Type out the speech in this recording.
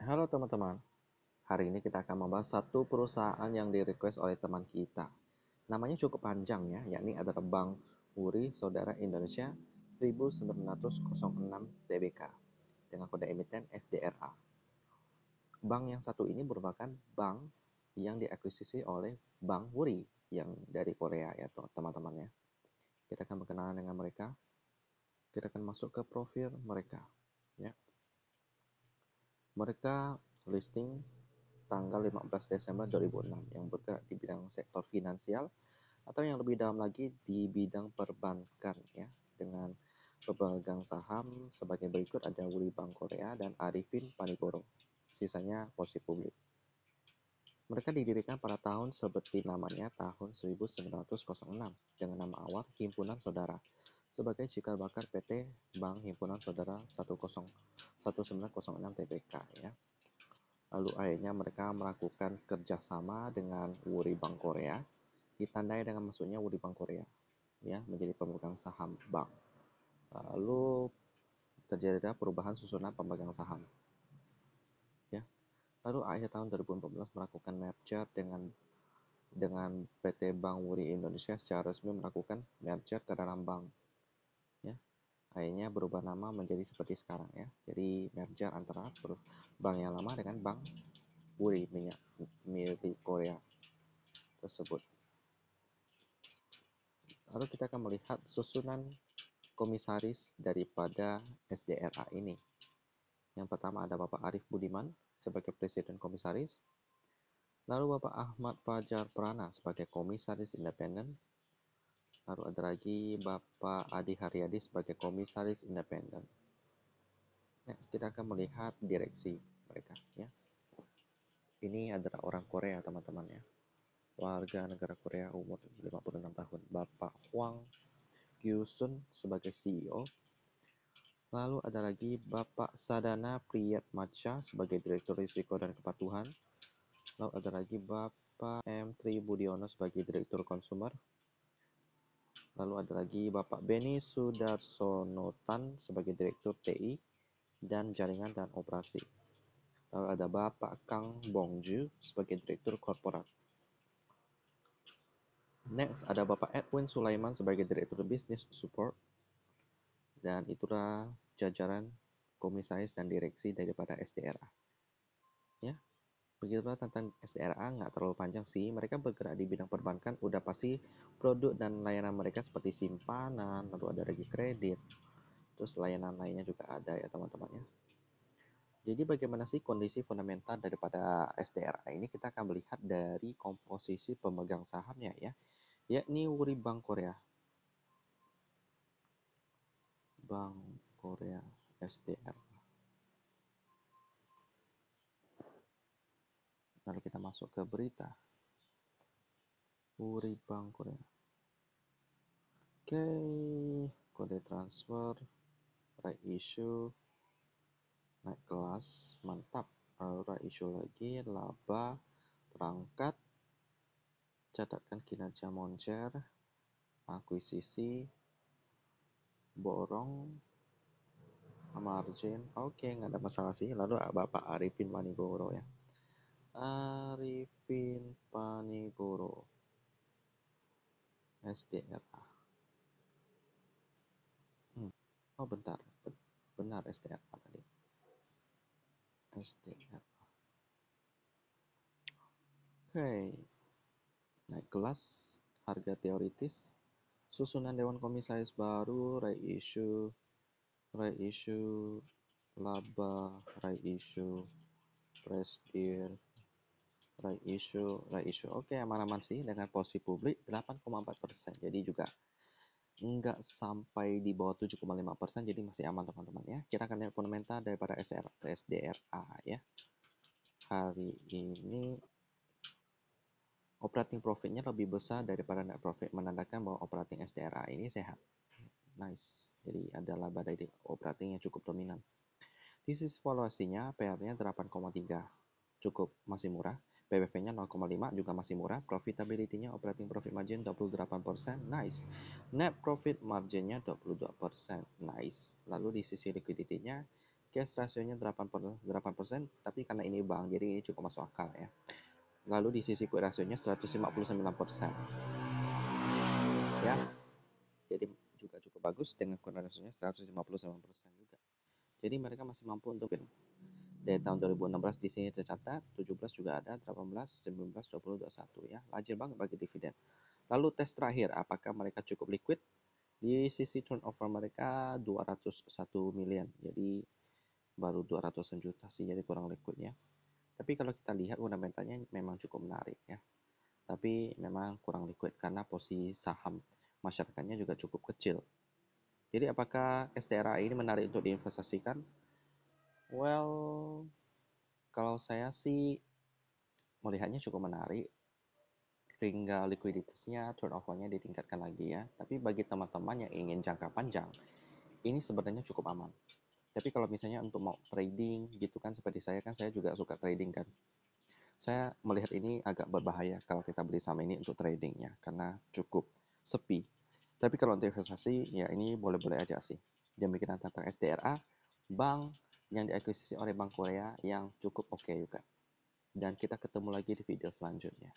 Halo teman-teman, hari ini kita akan membahas satu perusahaan yang di-request oleh teman kita. Namanya cukup panjang ya, yakni adalah Bank Wuri Saudara Indonesia 1906 Tbk dengan kode emiten SDRA. Bank yang satu ini merupakan bank yang diakuisisi oleh Bank Wuri yang dari Korea ya teman-teman ya. Kita akan berkenalan dengan mereka. Kita akan masuk ke profil mereka ya. Mereka listing tanggal 15 Desember 2006 yang bergerak di bidang sektor finansial atau yang lebih dalam lagi di bidang perbankan ya, dengan pemegang saham sebagai berikut ada Wuri Bank Korea dan Arifin Panigoro. Sisanya posisi publik. Mereka didirikan pada tahun seperti namanya tahun 1906 dengan nama awal Himpunan Saudara sebagai cikal bakal PT Bank Himpunan Saudara 1906 Tbk ya. Lalu akhirnya mereka melakukan kerjasama dengan Wuri Bank Korea, ditandai dengan masuknya Wuri Bank Korea, ya, menjadi pemegang saham bank. Lalu terjadi perubahan susunan pemegang saham, ya. Lalu akhir tahun 2014 melakukan merger dengan PT Bank Wuri Indonesia secara resmi melakukan merger ke dalam bank, ya. Akhirnya berubah nama menjadi seperti sekarang ya. Jadi merger antara bank yang lama dengan Bank Wuri milik Korea tersebut. Lalu kita akan melihat susunan komisaris daripada SDRA ini. Yang pertama ada Bapak Arif Budiman sebagai Presiden Komisaris, lalu Bapak Ahmad Fajar Prana sebagai Komisaris Independen, lalu ada lagi Bapak Adi Haryadi sebagai Komisaris Independen. Next, kita akan melihat direksi mereka ya. Ini adalah orang Korea teman-teman ya. Warga negara Korea umur 56 tahun. Bapak Hwang Kyu-sun sebagai CEO. Lalu ada lagi Bapak Sadana Priyatmaja sebagai Direktur Risiko dan Kepatuhan. Lalu ada lagi Bapak M. Tri Budiono sebagai Direktur Konsumer. Lalu ada lagi Bapak Beni Sudarsonotan sebagai Direktur TI dan Jaringan dan Operasi. Lalu ada Bapak Kang Bongju sebagai Direktur Korporat. Next ada Bapak Edwin Sulaiman sebagai Direktur Business Support. Dan itulah jajaran komisaris dan direksi daripada SDRA. Ya, begitulah tentang SDRA, nggak terlalu panjang sih. Mereka bergerak di bidang perbankan, udah pasti produk dan layanan mereka seperti simpanan, lalu ada lagi kredit, terus layanan lainnya juga ada ya teman-teman ya. Jadi bagaimana sih kondisi fundamental daripada SDRA ini? Kita akan melihat dari komposisi pemegang sahamnya ya, yakni Wuri Bank Korea. Bank Korea SDRA. Lalu kita masuk ke berita. Wuri Bank Korea. Oke, kode transfer, right issue, naik kelas, mantap. Right issue lagi, laba, perangkat, catatkan kinerja moncer, akuisisi, borong, margin. Oke, nggak ada masalah sih. Lalu Bapak Arifin Panigoro ya. Arifin Panigoro, SDRA. Oh bentar, benar SDRA tadi. SDRA. Oke, naik kelas, harga teoritis, susunan Dewan Komisaris baru, reissue, laba, reissue, presdir, reissue. Oke, aman-aman sih dengan posisi publik 8,4%. Jadi juga nggak sampai di bawah 7,5%, jadi masih aman teman-teman ya. Kita akan lihat fundamental daripada SDRA ya. Hari ini operating profitnya lebih besar daripada net profit, menandakan bahwa operating SDRA ini sehat. Nice. Jadi ada laba dari operating yang cukup dominan. Di sisi valuasinya, PR-nya 8,3. Cukup masih murah. PBV-nya 0,5 juga masih murah. Profitability-nya operating profit margin 28%. Nice. Net profit margin-nya 22%. Nice. Lalu di sisi liquidity-nya cash rasionya 8%, tapi karena ini bank, jadi ini cukup masuk akal ya. Lalu di sisi quick rasionya 159%. Ya, jadi juga cukup bagus dengan quick rasionya 159% juga. Jadi mereka masih mampu untuk dari tahun 2016 di sini tercatat, 17 juga ada, 18, 19, 20, 21 ya. Rajin banget bagi dividen. Lalu tes terakhir, apakah mereka cukup liquid? Di sisi turnover mereka 201 miliar. Jadi baru 200-an juta sih, jadi kurang liquidnya. Tapi kalau kita lihat fundamentalnya memang cukup menarik ya. Tapi memang kurang liquid karena posisi saham masyarakatnya juga cukup kecil. Jadi apakah STRA ini menarik untuk diinvestasikan? Well, kalau saya sih melihatnya cukup menarik, hingga likuiditasnya, turnover-nya ditingkatkan lagi ya. Tapi bagi teman-teman yang ingin jangka panjang, ini sebenarnya cukup aman. Tapi kalau misalnya untuk mau trading gitu kan, seperti saya kan, saya juga suka trading kan. Saya melihat ini agak berbahaya kalau kita beli saham ini untuk tradingnya, karena cukup sepi. Tapi kalau untuk investasi, ya ini boleh-boleh aja sih. Demikian tentang SDRA, bank yang diakuisisi oleh Bank Korea yang cukup oke juga. Dan kita ketemu lagi di video selanjutnya.